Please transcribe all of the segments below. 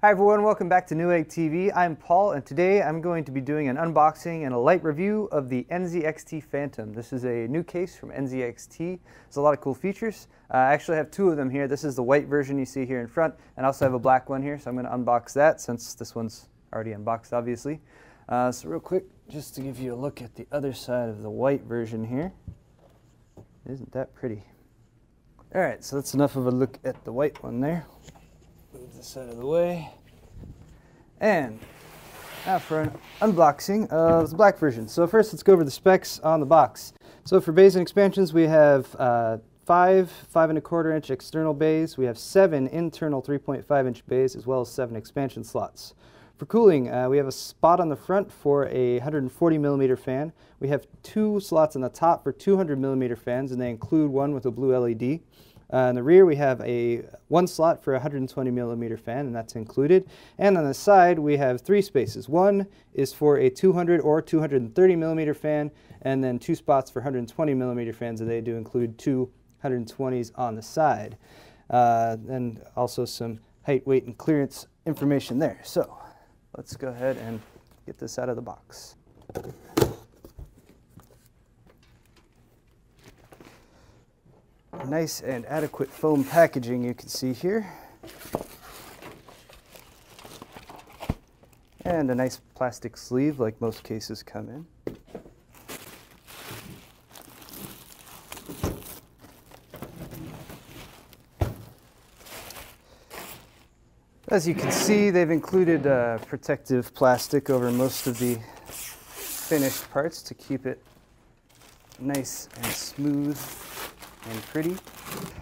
Hi everyone, welcome back to Newegg TV. I'm Paul, and today I'm going to be doing an unboxing and a light review of the NZXT Phantom. This is a new case from NZXT. There's a lot of cool features. I actually have two of them here. This is the white version you see here in front, and I also have a black one here, so I'm going to unbox that since this one's already unboxed, obviously. So real quick, just to give you a look at the other side of the white version here. Isn't that pretty? Alright, so that's enough of a look at the white one there. Move this out of the way. And now for an unboxing of the black version. So first let's go over the specs on the box. So for bays and expansions we have 5 5¼ inch external bays. We have 7 internal 3.5 inch bays as well as 7 expansion slots. For cooling, we have a spot on the front for a 140mm fan. We have 2 slots on the top for 200mm fans, and they include one with a blue LED. In the rear we have one slot for a 120mm fan, and that's included. And on the side we have 3 spaces. One is for a 200 or 230mm fan, and then 2 spots for 120mm fans, and they do include 2 120s on the side. And also some height, weight, and clearance information there. So let's go ahead and get this out of the box. Nice and adequate foam packaging you can see here. And a nice plastic sleeve like most cases come in. As you can see, they've included protective plastic over most of the finished parts to keep it nice and smooth and pretty.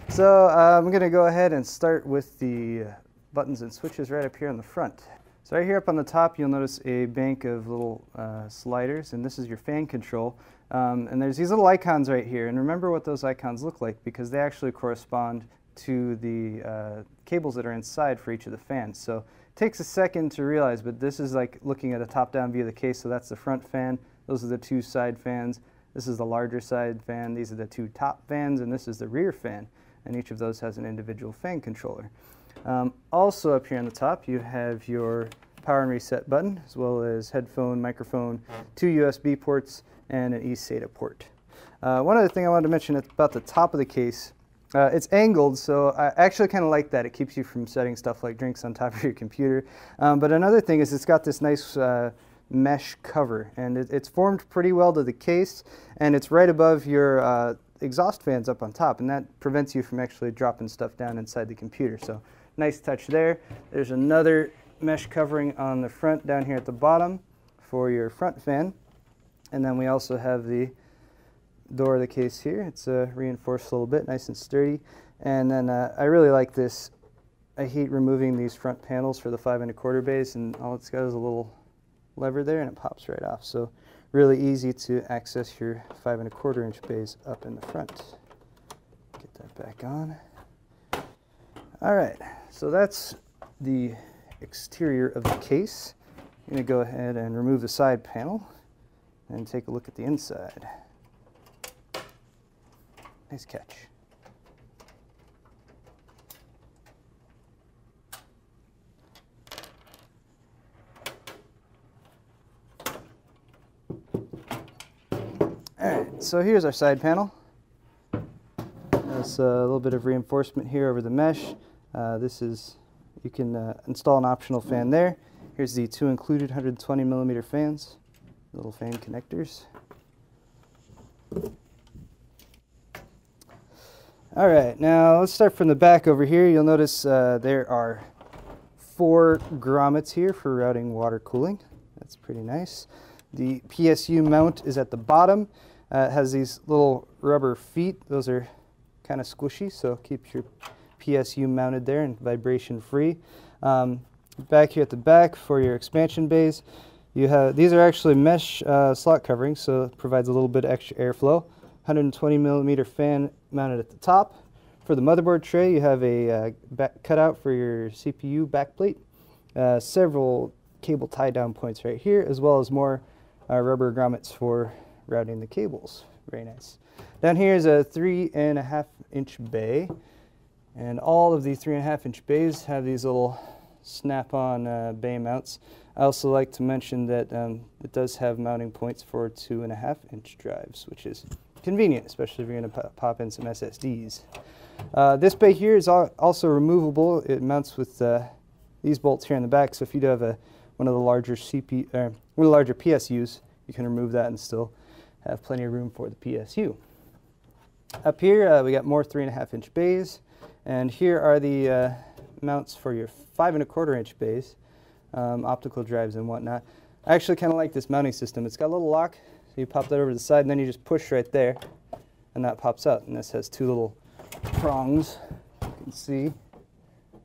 So I'm going to go ahead and start with the buttons and switches right up here on the front. So right here up on the top you'll notice a bank of little sliders, and this is your fan control. And there's these little icons right here, and remember what those icons look like because they actually correspond to the cables that are inside for each of the fans. So it takes a second to realize, but this is like looking at a top-down view of the case. So that's the front fan, those are the 2 side fans. This is the larger side fan, these are the 2 top fans, and this is the rear fan. And each of those has an individual fan controller. Also up here on the top you have your power and reset button, as well as headphone, microphone, 2 USB ports, and an eSATA port. One other thing I wanted to mention about the top of the case, it's angled, so I actually kind of like that. It keeps you from setting stuff like drinks on top of your computer. But another thing is it's got this nice mesh cover, and it's formed pretty well to the case, and it's right above your exhaust fans up on top, and that prevents you from actually dropping stuff down inside the computer. So nice touch there. There's another mesh covering on the front down here at the bottom for your front fan, and then we also have the door of the case here. It's reinforced a little bit, nice and sturdy. And then I really like this. I hate removing these front panels for the 5¼ bays, and all it's got is a little lever there and it pops right off. So really easy to access your 5¼ inch bays up in the front. Get that back on. Alright, so that's the exterior of the case. I'm going to go ahead and remove the side panel and take a look at the inside. Nice catch. Alright, so here's our side panel. There's a little bit of reinforcement here over the mesh. You can install an optional fan there. Here's the 2 included 120mm fans, little fan connectors. Alright, now let's start from the back over here. You'll notice there are 4 grommets here for routing water cooling. That's pretty nice. The PSU mount is at the bottom. It has these little rubber feet. Those are kind of squishy, so keep your PSU mounted there and vibration free. Back here at the back for your expansion bays, these are actually mesh slot coverings, so it provides a little bit of extra airflow. 120mm fan mounted at the top. For the motherboard tray, you have a cutout for your CPU backplate. Several cable tie-down points right here, as well as more rubber grommets for routing the cables. Very nice. Down here is a 3.5 inch bay, and all of the 3.5 inch bays have these little snap-on bay mounts. I also like to mention that it does have mounting points for 2.5-inch drives, which is convenient, especially if you're going to pop in some SSDs. This bay here is also removable. It mounts with these bolts here in the back, so if you do have one of the larger PSUs, you can remove that and still have plenty of room for the PSU. Up here, we got more 3.5-inch bays, and here are the mounts for your 5.25-inch bays, optical drives and whatnot. I actually kind of like this mounting system. It's got a little lock, so you pop that over to the side, and then you just push right there, and that pops out. And this has two little prongs, you can see,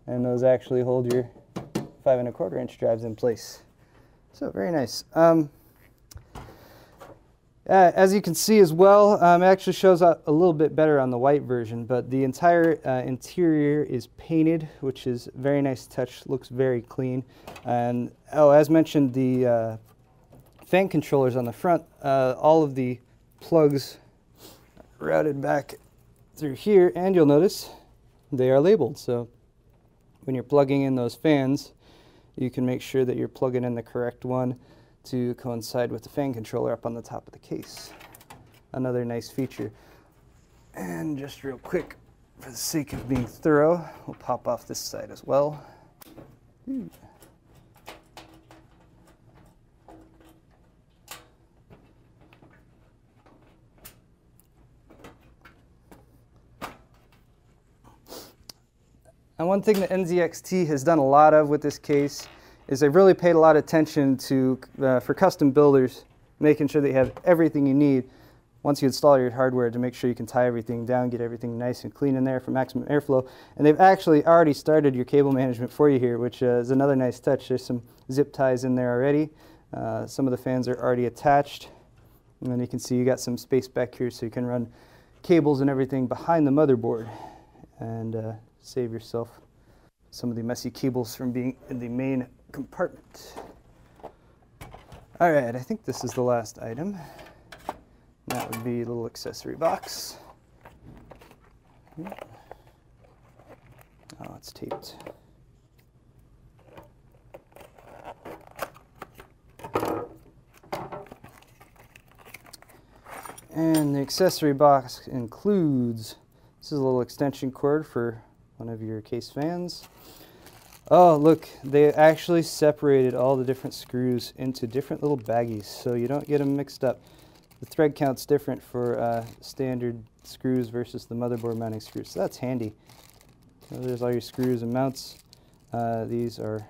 and those actually hold your 5.25-inch drives in place. So very nice. As you can see as well, it actually shows up a little bit better on the white version, but the entire interior is painted, which is a very nice touch, looks very clean. And as mentioned, the fan controllers on the front, all of the plugs routed back through here, and you'll notice they are labeled. So when you're plugging in those fans, you can make sure that you're plugging in the correct one to coincide with the fan controller up on the top of the case. Another nice feature. And just real quick, for the sake of being thorough, we'll pop off this side as well. And one thing that NZXT has done a lot of with this case is they've really paid a lot of attention to, for custom builders, making sure that you have everything you need once you install your hardware to make sure you can tie everything down, get everything nice and clean in there for maximum airflow. And they've actually already started your cable management for you here, which is another nice touch. There's some zip ties in there already. Some of the fans are already attached. And then you can see you got some space back here so you can run cables and everything behind the motherboard and save yourself some of the messy cables from being in the main compartment. All right, I think this is the last item. That would be a little accessory box. Oh, it's taped. And the accessory box includes, this is a little extension cord for one of your case fans. Oh, look, they actually separated all the different screws into different little baggies so you don't get them mixed up. The thread count's different for standard screws versus the motherboard mounting screws, so that's handy. So there's all your screws and mounts. These are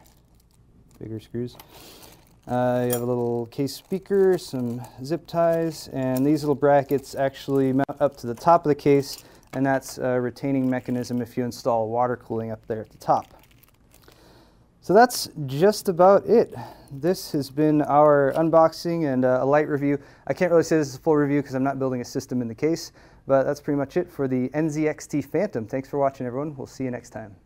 bigger screws. You have a little case speaker, some zip ties, and these little brackets actually mount up to the top of the case, and that's a retaining mechanism if you install water cooling up there at the top. So that's just about it. This has been our unboxing and a light review. I can't really say this is a full review because I'm not building a system in the case, but that's pretty much it for the NZXT Phantom. Thanks for watching, everyone. We'll see you next time.